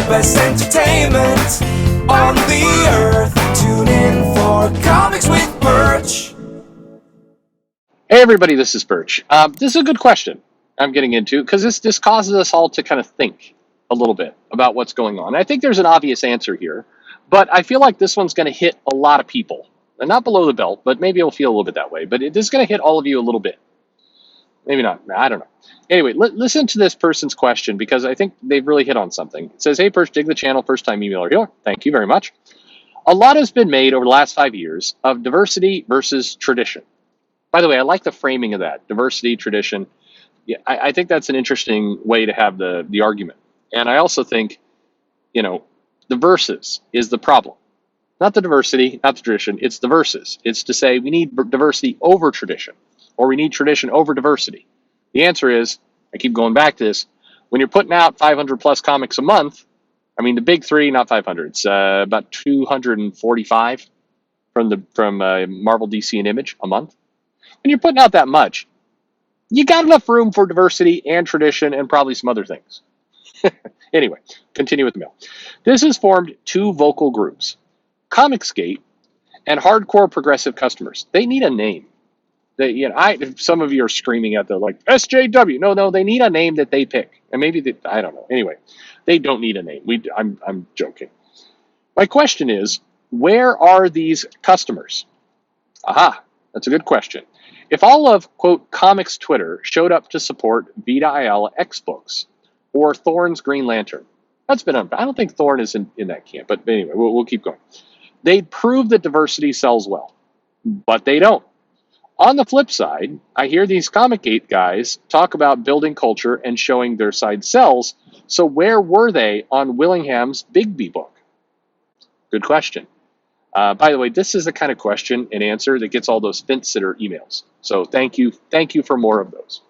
best entertainment on the earth. Tune in for Comics with Perch. Hey everybody, this is Perch. This is a good question I'm getting into because this causes us all to kind of think a little bit about what's going on. I think there's an obvious answer here, but I feel like this one's going to hit a lot of people. And not below the belt, but maybe it'll feel a little bit that way. But it is going to hit all of you a little bit. Maybe not. I don't know. Anyway, listen to this person's question because I think they've really hit on something. It says, hey Perch, dig the channel, first time emailer here. Thank you very much. A lot has been made over the last 5 years of diversity versus tradition. By the way, I like the framing of that, diversity, tradition. Yeah, I think that's an interesting way to have the argument. And I also think, the versus is the problem. Not the diversity, not the tradition, it's the versus. It's to say we need diversity over tradition, or we need tradition over diversity. The answer is, I keep going back to this, when you're putting out 500 plus comics a month, I mean the big three, not 500, it's about 245 from Marvel, DC, and Image a month. When you're putting out that much, you got enough room for diversity and tradition and probably some other things. Anyway, continue with the mail. This has formed two vocal groups, Comicsgate and hardcore progressive customers. They need a name. Some of you are screaming at the like SJW. No, they need a name that they pick. And maybe I don't know. Anyway, they don't need a name. I'm joking. My question is, where are these customers? Aha, that's a good question. If all of, quote, comics Twitter showed up to support Vita IL X books or Thorne's Green Lantern, that's been I don't think Thorne is in that camp, but anyway, we'll keep going. They'd prove that diversity sells well, but they don't. On the flip side, I hear these Comic-Gate guys talk about building culture and showing their side sells, so where were they on Willingham's Bigby book? Good question. By the way, this is the kind of question and answer that gets all those fence sitter emails. So thank you for more of those.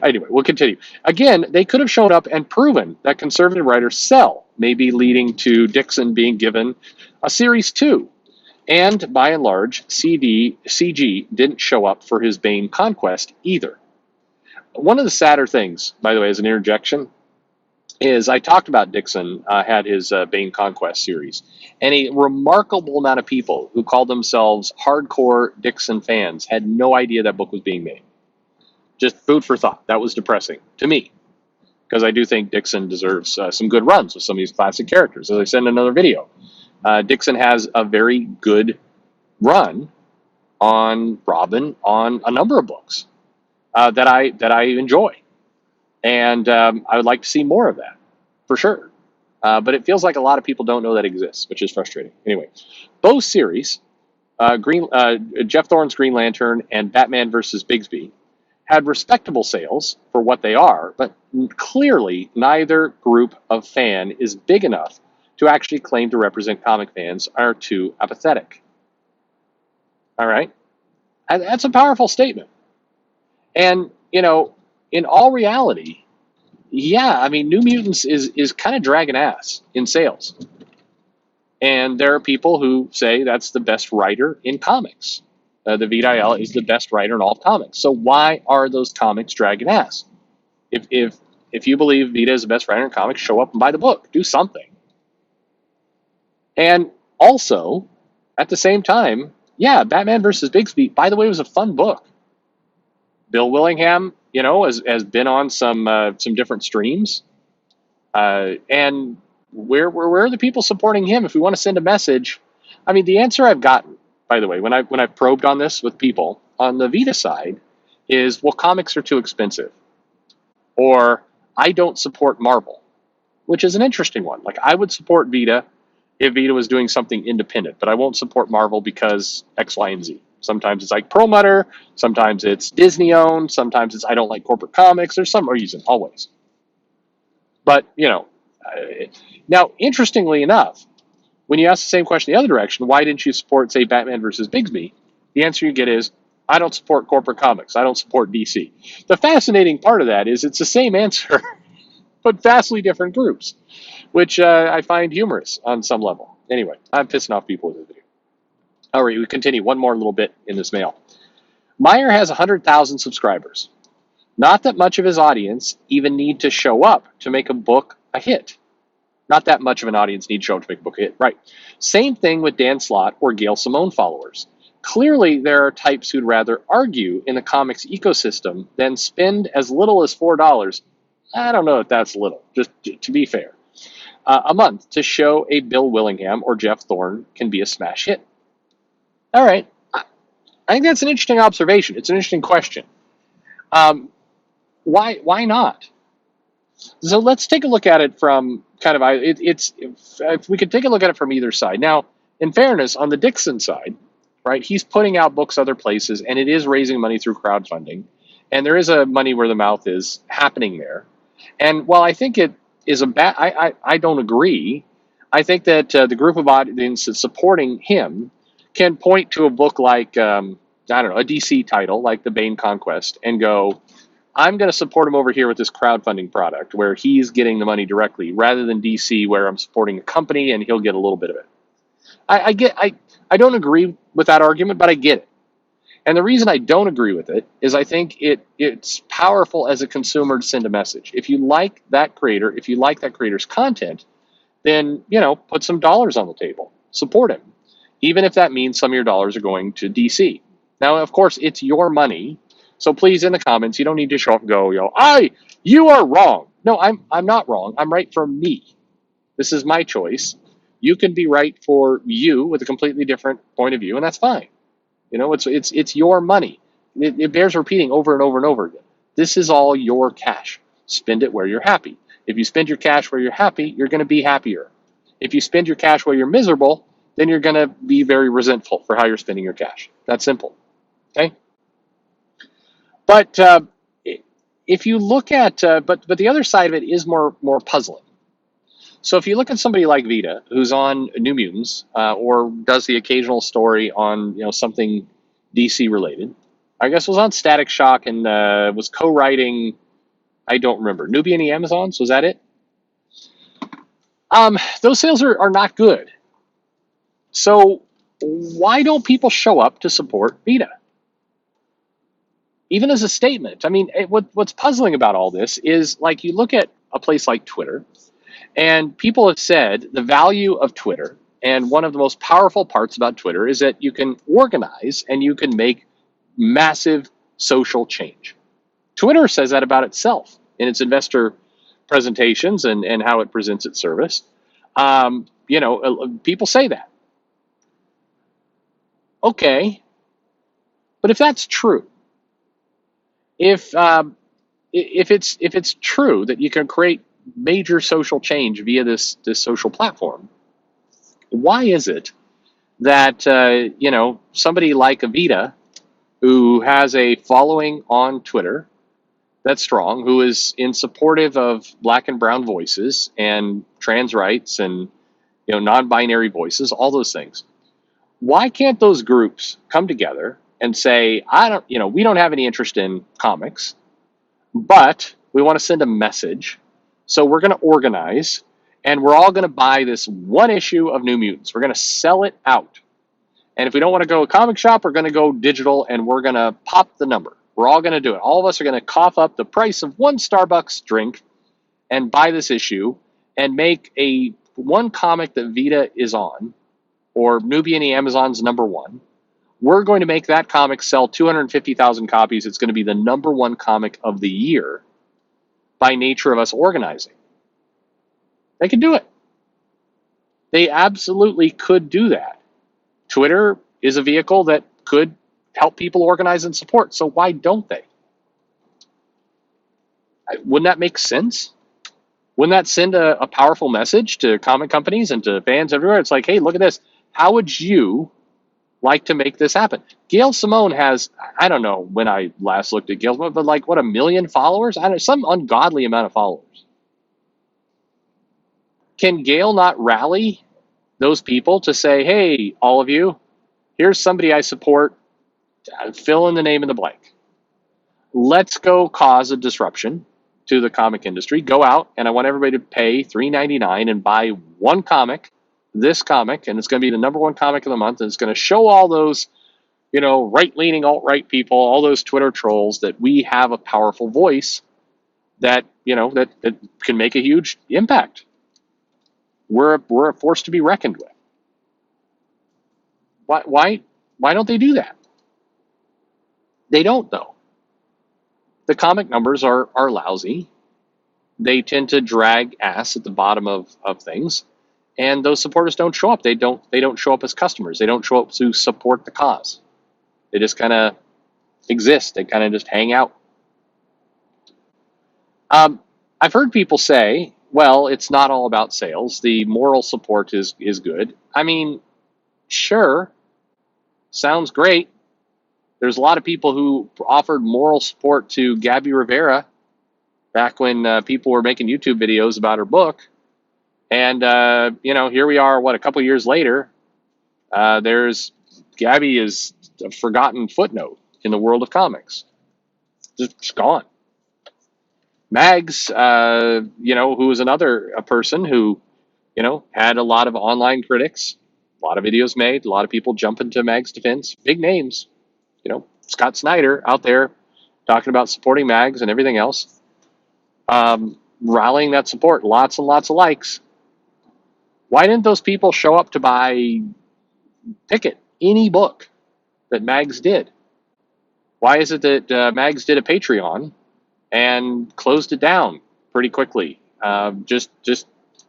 Anyway, we'll continue. Again, they could have shown up and proven that conservative writers sell, maybe leading to Dixon being given a series 2. And by and large, CG didn't show up for his Bane Conquest either. One of the sadder things, by the way, as an interjection, is I talked about Dixon had his Bane Conquest series, and a remarkable amount of people who called themselves hardcore Dixon fans had no idea that book was being made. Just food for thought. That was depressing to me, because I do think Dixon deserves some good runs with some of these classic characters. As I said in another video, Dixon has a very good run on Robin on a number of books that I enjoy. And I would like to see more of that, for sure. But it feels like a lot of people don't know that exists, which is frustrating. Anyway, both series, Jeff Thorne's Green Lantern and Batman vs. Bigby, had respectable sales for what they are, but clearly neither group of fan is big enough to actually claim to represent comic fans, are too apathetic. All right? And that's a powerful statement. And, in all reality, yeah, I mean, New Mutants is kind of dragging ass in sales. And there are people who say that's the best writer in comics. The Vita IL is the best writer in all of comics. So why are those comics dragging ass? If you believe Vita is the best writer in comics, show up and buy the book. Do something. And also, at the same time, yeah, Batman vs. Bigby, by the way, was a fun book. Bill Willingham, has been on some different streams. And where are the people supporting him? If we want to send a message, I mean, the answer I've gotten, by the way, when I've probed on this with people on the Vita side, is, well, comics are too expensive, or I don't support Marvel, which is an interesting one. Like, I would support Vita if Vita was doing something independent, but I won't support Marvel because X, Y, and Z. Sometimes it's like Perlmutter, sometimes it's Disney owned, sometimes it's I don't like corporate comics. There's some reason, always. But, now, interestingly enough, when you ask the same question the other direction, why didn't you support, say, Batman versus Bigby? The answer you get is, I don't support corporate comics. I don't support DC. The fascinating part of that is it's the same answer, but vastly different groups, which I find humorous on some level. Anyway, I'm pissing off people with this video. All right, we continue. One more little bit in this mail. Meyer has 100,000 subscribers. Not that much of his audience even need to show up to make a book a hit. Not that much of an audience needs to show up to make a book a hit. Right. Same thing with Dan Slott or Gail Simone followers. Clearly, there are types who'd rather argue in the comics ecosystem than spend as little as $4. I don't know if that's little, just to be fair. A month to show a Bill Willingham or Jeff Thorne can be a smash hit. All right. I think that's an interesting observation. It's an interesting question. Why not? So let's take a look at it from kind of if we could take a look at it from either side. Now, in fairness, on the Dixon side, right, he's putting out books other places, and it is raising money through crowdfunding, and there is a money where the mouth is happening there. And while I think it is a bad, I don't agree. I think that the group of audience that's supporting him can point to a book like I don't know, a DC title like The Bane Conquest, and go, I'm going to support him over here with this crowdfunding product where he's getting the money directly, rather than DC where I'm supporting a company and he'll get a little bit of it. I don't agree with that argument, but I get it. And the reason I don't agree with it is I think it's powerful as a consumer to send a message. If you like that creator, if you like that creator's content, then, put some dollars on the table. Support him. Even if that means some of your dollars are going to DC. Now, of course, it's your money. So please, in the comments, you don't need to show up and go, you are wrong. No, I'm not wrong. I'm right for me. This is my choice. You can be right for you with a completely different point of view, and that's fine. It's your money. It bears repeating over and over and over again. This is all your cash. Spend it where you're happy. If you spend your cash where you're happy, you're going to be happier. If you spend your cash where you're miserable, then you're going to be very resentful for how you're spending your cash. That's simple. Okay? But if you look at, but the other side of it is more puzzling. So if you look at somebody like Vita, who's on New Mutants, or does the occasional story on something DC related, I guess was on Static Shock and was co-writing, I don't remember, Nubia and the Amazons, was that it? Those sales are not good. So why don't people show up to support Vita? Even as a statement. I mean, what's puzzling about all this is, like, you look at a place like Twitter, and people have said the value of Twitter, and one of the most powerful parts about Twitter is that you can organize and you can make massive social change. Twitter says that about itself in its investor presentations and how it presents its service. People say that. Okay, but if that's true, if it's true that you can create major social change via this social platform, why is it that somebody like Avita, who has a following on Twitter that's strong, who is in supportive of Black and brown voices and trans rights and non-binary voices, all those things, why can't those groups come together and say, we don't have any interest in comics, but we want to send a message, so we're going to organize, and we're all going to buy this one issue of New Mutants. We're going to sell it out. And if we don't want to go to a comic shop, we're going to go digital, and we're going to pop the number. We're all going to do it. All of us are going to cough up the price of one Starbucks drink and buy this issue and make a one comic that Vita is on, or Nubia and the Amazon's #1. We're going to make that comic sell 250,000 copies. It's going to be the #1 comic of the year by nature of us organizing. They can do it. They absolutely could do that. Twitter is a vehicle that could help people organize and support, so why don't they? Wouldn't that make sense? Wouldn't that send a powerful message to comic companies and to fans everywhere? It's like, hey, look at this. How would you like to make this happen? Gail Simone has, I don't know when I last looked at Gail Simone, but like, 1 million followers? I don't know, some ungodly amount of followers. Can Gail not rally those people to say, hey, all of you, here's somebody I support, fill in the name in the blank. Let's go cause a disruption to the comic industry. Go out, and I want everybody to pay $3.99 and buy one comic, this comic, and it's going to be the #1 comic of the month, and it's going to show all those, right-leaning, alt-right people, all those Twitter trolls, that we have a powerful voice that, that can make a huge impact. we're a force to be reckoned with. Why don't they do that? They don't, though. The comic numbers are lousy. They tend to drag ass at the bottom of things, and those supporters don't show up. They don't show up as customers. They don't show up to support the cause. They just kind of exist. They kind of just hang out. I've heard people say, well, it's not all about sales. The moral support is good. I mean, sure, sounds great. There's a lot of people who offered moral support to Gabby Rivera back when people were making YouTube videos about her book. And, here we are, a couple years later, there's Gabby is a forgotten footnote in the world of comics. Just gone. Mags, who was a person who, had a lot of online critics, a lot of videos made, a lot of people jumping to Mags' defense, big names, Scott Snyder out there talking about supporting Mags and everything else, rallying that support, lots and lots of likes. Why didn't those people show up to pick it, any book that Mags did? Why is it that Mags did a Patreon and closed it down pretty quickly? Just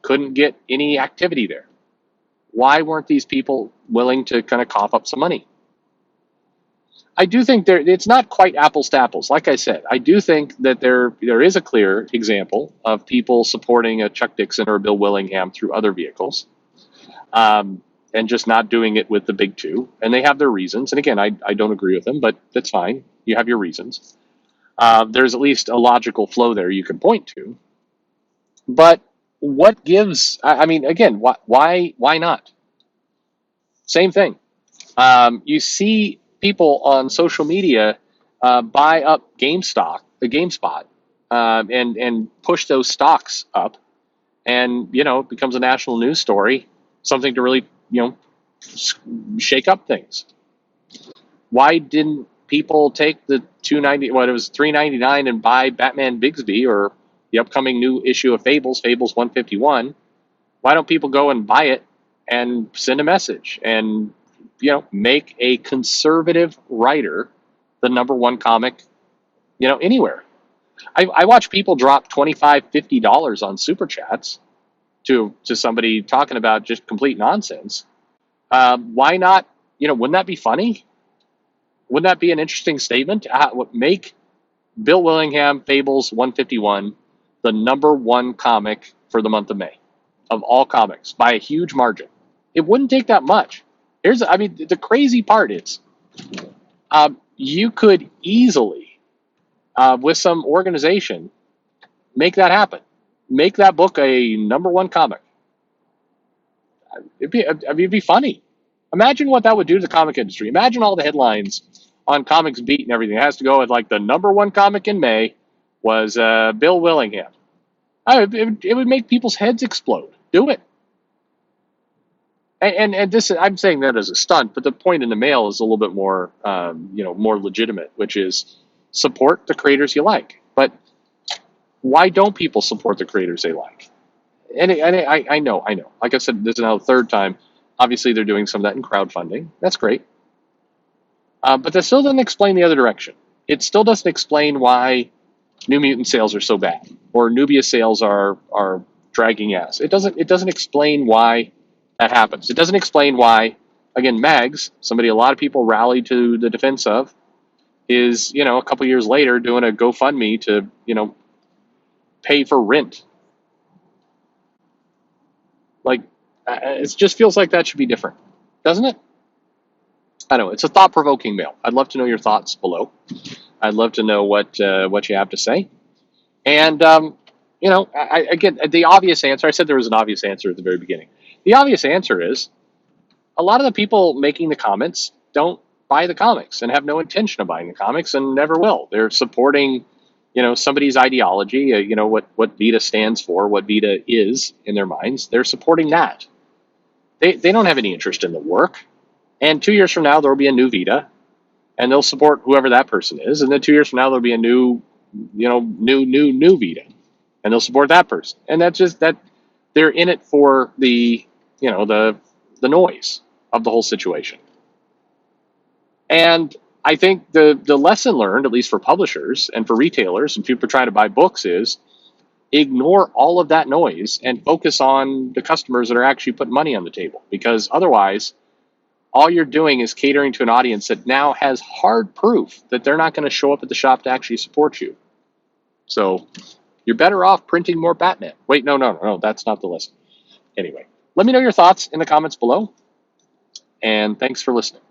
couldn't get any activity there. Why weren't these people willing to kind of cough up some money? I do think it's not quite apples to apples. Like I said, I do think that there is a clear example of people supporting a Chuck Dixon or a Bill Willingham through other vehicles, and just not doing it with the big two. And they have their reasons. And again, I don't agree with them, but that's fine. You have your reasons. There's at least a logical flow there you can point to. But what gives? I mean, again, why not? Same thing. You see people on social media buy up GameSpot, and push those stocks up, and it becomes a national news story, something to really shake up things. Why didn't people take the $3.99 and buy Batman Bigby or the upcoming new issue of Fables 151? Why don't people go and buy it and send a message and make a conservative writer the number one comic anywhere? I watch people drop $25, $50 on super chats to somebody talking about just complete nonsense. Why not? Wouldn't that be funny? Wouldn't that be an interesting statement? Make Bill Willingham Fables 151 the number one comic for the month of May of all comics by a huge margin. It wouldn't take that much. The crazy part is, you could easily, with some organization, make that happen. Make that book a number one comic. It'd be funny. Imagine what that would do to the comic industry. Imagine all the headlines on Comics Beat and everything. It has to go with the number one comic in May was Bill Willingham. It would make people's heads explode. Do it. And this, I'm saying that as a stunt, but the point in the mail is a little bit more, more legitimate, which is support the creators you like. But why don't people support the creators they like? And I know. Like I said, this is now the third time. Obviously, they're doing some of that in crowdfunding. That's great. But that still doesn't explain the other direction. It still doesn't explain why New Mutant sales are so bad, or Nubia sales are dragging ass. It doesn't explain why that happens. It doesn't explain why, again, Mags, somebody a lot of people rallied to the defense of, is a couple years later doing a GoFundMe to pay for rent. It just feels like that should be different, doesn't it? I don't know. It's a thought-provoking mail. I'd love to know your thoughts below. I'd love to know what you have to say. And again, the obvious answer. I said there was an obvious answer at the very beginning. The obvious answer is a lot of the people making the comments don't buy the comics and have no intention of buying the comics and never will. They're supporting, somebody's ideology. What Vita stands for, what Vita is in their minds. They're supporting that. They don't have any interest in the work. And 2 years from now, there will be a new Vita, and they'll support whoever that person is. And then 2 years from now, there'll be a new Vita, and they'll support that person. And that's just that. They're in it for the, the noise of the whole situation. And I think the lesson learned, at least for publishers and for retailers and people trying to buy books, is ignore all of that noise and focus on the customers that are actually putting money on the table. Because otherwise, all you're doing is catering to an audience that now has hard proof that they're not going to show up at the shop to actually support you. So you're better off printing more Batman. Wait, no, that's not the lesson. Anyway, let me know your thoughts in the comments below, and thanks for listening.